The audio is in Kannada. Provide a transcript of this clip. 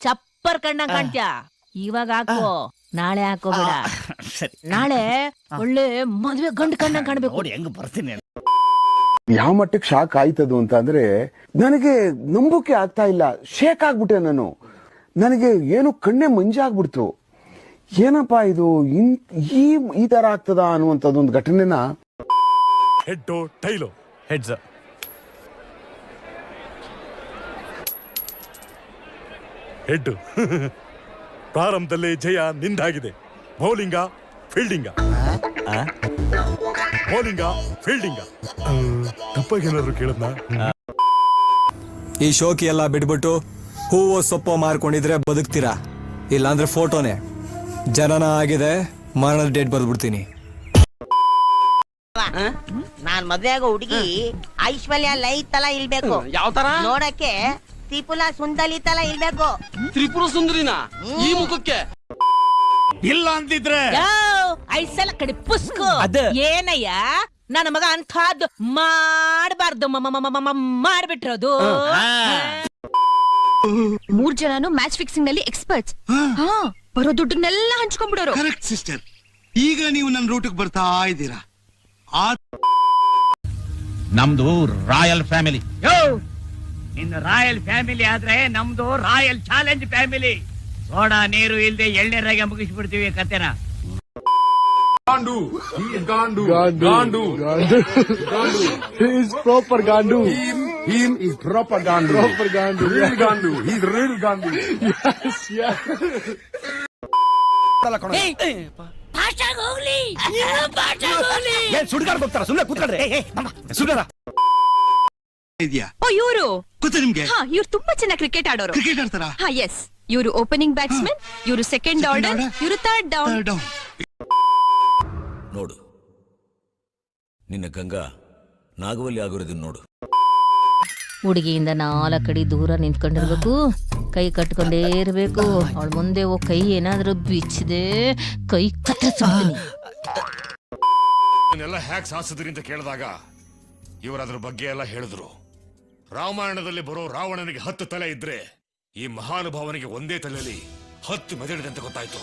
ಚಪ್ಪರ್ ಕಣ್ಣ ಕಾಣ್ತ್ಯಾ ಇವಾಗ ಹಾಕೋ ನಾಳೆ ಹಾಕೋಬೇಡ ನಾಳೆ ಒಳ್ಳೆ ಮದ್ವೆ ಗಂಡು ಕಣ್ಣ ಕಾಣ್ಬೇಕು ನೋಡಿ ಹೆಂಗ್ ಬರ್ತೀನಿ ಯಾವ ಮಟ್ಟಕ್ಕೆ ಶಾಕ್ ಆಯ್ತದು ಅಂತ ಅಂದ್ರೆ ನನಗೆ ನಂಬೋಕೆ ಆಗ್ತಾ ಇಲ್ಲ. ಶೇಕ್ ಆಗ್ಬಿಟ್ಟೆ ನಾನು. ನನಗೆ ಏನು ಕಣ್ಣೆ ಮಂಜಾಗ್ಬಿಡ್ತು. ಏನಪ್ಪಾ ಇದು ಈ ತರ ಆಗ್ತದ ಅನ್ನುವಂಥದ್ದು ಒಂದು ಘಟನೆನ ಹೆಡ್ಡು ಟೈಲು ಹೆಡ್ಸ್ ಹೆಡ್ಡು ಪ್ರಾರಂಭದಲ್ಲೇ ಜಯ ನಿಂದಾಗಿದೆ. ಬೌಲಿಂಗ ಫೀಲ್ಡಿಂಗ ಬೌಲಿಂಗ ಫೀಲ್ಡಿಂಗ ತಪ್ಪಾಗೇನಾದ್ರು ಕೇಳದ್ನ? ಈ ಶೋಕಿ ಎಲ್ಲ ಬಿಟ್ಬಿಟ್ಟು ಹೂವು ಸೊಪ್ಪು ಮಾರ್ಕೊಂಡಿದ್ರೆ ಬದುಕ್ತೀರಾ, ಇಲ್ಲಾಂದ್ರೆ ಫೋಟೋನೇ. ಜನನ ಆಗಿದೆ, ಮರಣದ ಡೇಟ್ ಬರ್ದ್ಬಿಡ್ತೀನಿ. ನಾನ್ ಮದ್ವೆ ಆಗೋ ಹುಡುಗಿ ಐಶ್ವರ್ಯ ಲೈ ತಲ ಇಲ್ಬೇಕು. ಯಾವ ತರ ನೋಡಕ್ಕೆ ತ್ರಿಪುರ ಸುಂದರಿ ತಲ ಇಲ್ಬೇಕು. ತ್ರಿಪುರ ಸುಂದರಿನ ಈ ಮುಖಕ್ಕೆ ಇಲ್ಲ ಅಂತಿದ್ರೆ ಐಸಲ ಕಡೆ ಪುಸ್ಕು ಏನಯ್ಯ ನನ್ನ ಮಗ ಅಂತದ್ದು ಮಾಡಬಾರ್ದು ಮಾಡ್ಬಿಟ್ರೋದು. 3 ಜನನು ಮ್ಯಾಚ್ ಫಿಕ್ಸಿಂಗ್ ನಲ್ಲಿ ಎಕ್ಸ್ಪರ್ಟ್ಸ್. ಬರೋ ದುಡ್ಡನ್ನೆಲ್ಲ ಹಂಚ್ಕೊಂಡ್ಬಿಡೋರು. Correct sister. ಈಗ ನೀವು ನನ್ನ ರೂಟಿಗೆ ಬರ್ತಾ ಇದ್ದೀರಾ. ನಮ್ದು ರಾಯಲ್ ಫ್ಯಾಮಿಲಿ. ನಿನ್ನ ರಾಯಲ್ ಫ್ಯಾಮಿಲಿ ಆದ್ರೆ ನಮ್ದು ರಾಯಲ್ ಚಾಲೆಂಜ್ ಫ್ಯಾಮಿಲಿ. ಸೋಡಾ ನೀರು ಇಲ್ದೆ ಎಳ್ನೀರಾಗೆ ಮುಗಿಸ್ಬಿಡ್ತೀವಿ ಕತೆನ. ಗಾಂಡು ಗಾಂಡು ಗಾಂಡು ಈಸ್ ಪ್ರಾಪರ್ ಗಾಂಡು. Him is proper Gandu. Proper Gandu. Real Gandu. He's real Gandu. ಸುಡ್ಗಾಡ್ ಹೋಗ್ತಾರ ಸುಮ್ಮನೆ ಕೂತ್ಕೊಳ್ರಿ. ಇದೆಯಾ ಇವರು ಗೊತ್ತಾ ನಿಮ್ಗೆ? ಇವ್ರು ತುಂಬಾ ಚೆನ್ನಾಗಿ ಕ್ರಿಕೆಟ್ ಆಡೋರು. ಕ್ರಿಕೆಟ್ ಆಡ್ತಾರಾ? ಎಸ್. ಇವರು ಓಪನಿಂಗ್ ಬ್ಯಾಟ್ಸ್ಮನ್, ಇವರು ಸೆಕೆಂಡ್ ಆರ್ಡರ್, ಇವರು ಥರ್ಡ್ ಡೌನ್. ನೋಡು, ನಿನ್ನ ಗಂಗಾ ನಾಗವಲ್ಲಿ ಆಗಿರೋದನ್ನ ನೋಡು. ಹುಡುಗಿಯಿಂದ 4 ಅಡಿ ದೂರ ನಿಂತ್ಕೊಂಡಿರ್ಬೇಕು, ಕೈ ಕಟ್ಕೊಂಡೇ ಇರ್ಬೇಕು. ಅವಳ ಮುಂದೆ ಕೈ ಏನಾದ್ರೂ ಬಿಚ್ಚಿದೆ ಕೈ ಕತ್ತರಿಸ್ಬಿಡ್ತೀನಿ. ಎಲ್ಲ ಹ್ಯಾಕ್ ಸಾಸಿದ್ರಿ ಅಂತ ಕೇಳಿದಾಗ ಇವರು ಅದ್ರ ಬಗ್ಗೆ ಎಲ್ಲ ಹೇಳಿದ್ರು. ರಾಮಾಯಣದಲ್ಲಿ ಬರೋ ರಾವಣನಿಗೆ 10 ತಲೆ ಇದ್ರೆ ಈ ಮಹಾನುಭಾವನಿಗೆ ಒಂದೇ ತಲೆಯಲ್ಲಿ 10 ಮೆದಳಿದೆ ಅಂತ ಗೊತ್ತಾಯ್ತು.